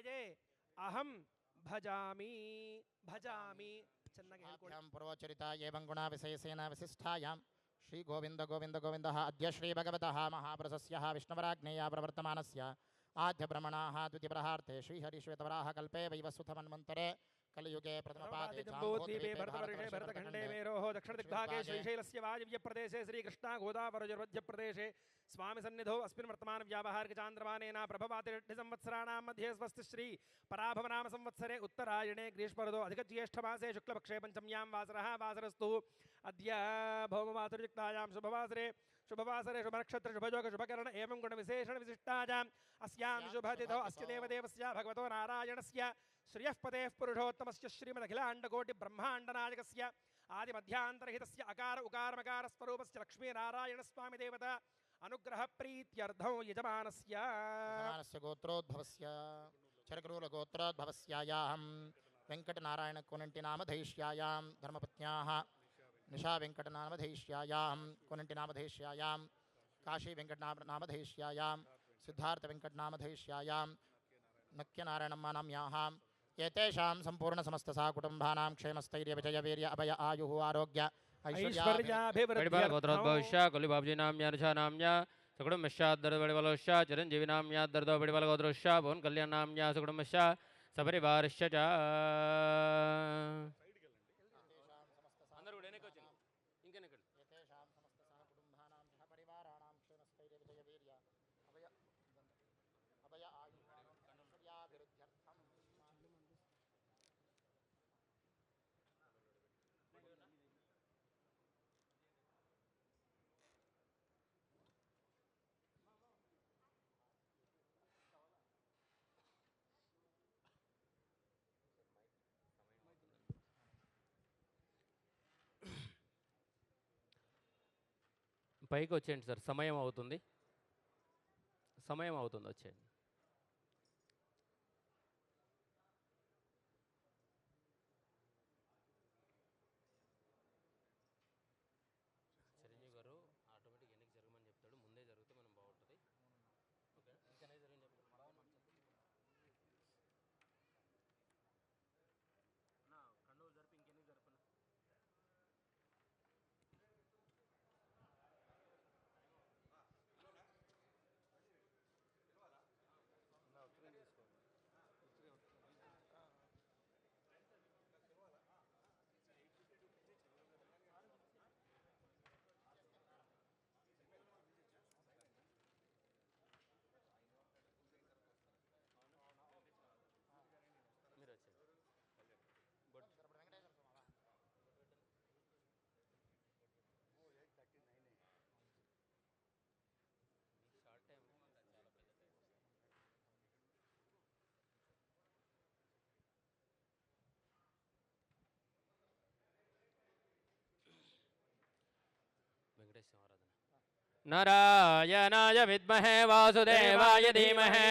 ವಿಷಯೇ ಅಹಂ ಭಜಾಮಿ ಭಜಾಮಿ. ಚೆನ್ನಾಗಿ ಹೇಳ್ಕೊಳ್ಳಿ. ಪೂರ್ವಚರಿತ ಏವಂ ಗುಣ ವಿಶೇಷೇಣ ವಿಶಿಷ್ಟಾಯಾಂ ಶ್ರೀ ಗೋವಿಂದ ಗೋವಿಂದ ಗೋವಿಂದ ಅದ್ಯ ಶ್ರೀ ಭಗವತಃ ಮಹಾಪ್ರಸಸ್ಯ ವಿಷ್ಣುವರಾಜ್ಞೇಯ ಪ್ರವರ್ತಮಾನಸ್ಯ ಆದ್ಯ ಬ್ರಹ್ಮಣಃ ದ್ವಿತೀಯ ಪ್ರಹಾರ್ತೆ ಶ್ರೀಹರಿ ಶ್ವೇತವರಾಹ ಕಲ್ಪೆ ವೈವಸ್ವತ ಮನ್ವಂತರೆ ಕಲಿಯುಗೆ ಪ್ರಥಮಪಾದೆ ಜಂಬೂದ್ವೀಪೆ ಭರತವರ್ಷೆ ಭರತಖಂಡೇ ಮೇರೋಃ ದಕ್ಷಿಣದಿಗ್ಭಾगे श्रीशैलस्य वायव्यप्रदेशे श्रीकृष्णा गोदावरीर्मध्यप्रदेशे स्वामी सन्निधौ अस्मिन् वर्तमान व्यावहारिकचान्द्रमानेन प्रभवातिरड्ढिसंवत्सराणां मध्ये स्वस्ति श्री पराभवनाम संवत्सरे उत्तरायणे ग्रीष्मऋतौ अधिकज्येष्ठमासे शुक्लपक्षे पञ्चम्यां वासरः वासरस्तु अद्य भौममातुर्युक्तायां शुभवासरे शुभनक्षत्र शुभयोग शुभकर्ण एवं गुणविशेषण विशिष्टायाम् अस्यां शुभतिथौ अस्य देवदेवस्य भगवतो नारायणस्य श्रियः पतेः पुरुषोत्तमस्य श्रीमदखिलाण्डकोटिब्रह्माण्डनायकस्य आदिमध्यान्तरहितस्य अकार उकारमकार स्वरूपस्य लक्ष्मीनारायणस्वामी देवता अनुग्रह प्रीत्यर्थं यजमानस्य गोत्रोद्भवस्य चरकरूलगोत्रोद्भवस्यायां वेङ्कटनारायणकोनण्टिनामधैष्यायां धर्मपत्न्याः निशा वेङ्कटनामधैष्यायां कोनण्टिनामधैष्यायां काशी वेङ्कटनामधैष्यायां सिद्धार्थवेङ्कटनामधैष्यायां नक्यनारायणम्मा नाम्याः एतेषां सम्पूर्णसमस्तसा कुटुम्बानां क्षेमस्थैर्यविजयवीर्य अभय आयुः आरोग्य ऐश्वर्याभिवृद्ध्या कुलिबाबुजीनाम्यानुषानाम्या सकुटुम्बश्चाद्दर्दवडिबलोश्च चिरञ्जीविनाम्याद्दर्दवडिबलगोत्रोश्च भुवन् कल्याणाम्या सकुटुम्बश्च सपरिवारश्च च పైకి వచ్చేయండి సార్. సమయం అవుతుంది వచ్చేయండి. చిరంజీవి గారు ఆటోమేటిక్ ఎన్నిక జరగమని చెప్తాడు. ముందే జరిగితే మనం బాగుంటుంది. ఓకే ఇంకనే జరిగింది నా కన్నులు జరిపి ఇంకెన్ని జరపను. మీరు వచ్చేది గుడ్ షార్ట్ టైం చాలా పెద్ద టైం. వెంకటేశ్వర ఆరాధన. నారాయణాయ విద్మహే వాసుదేవాయ ధీమహి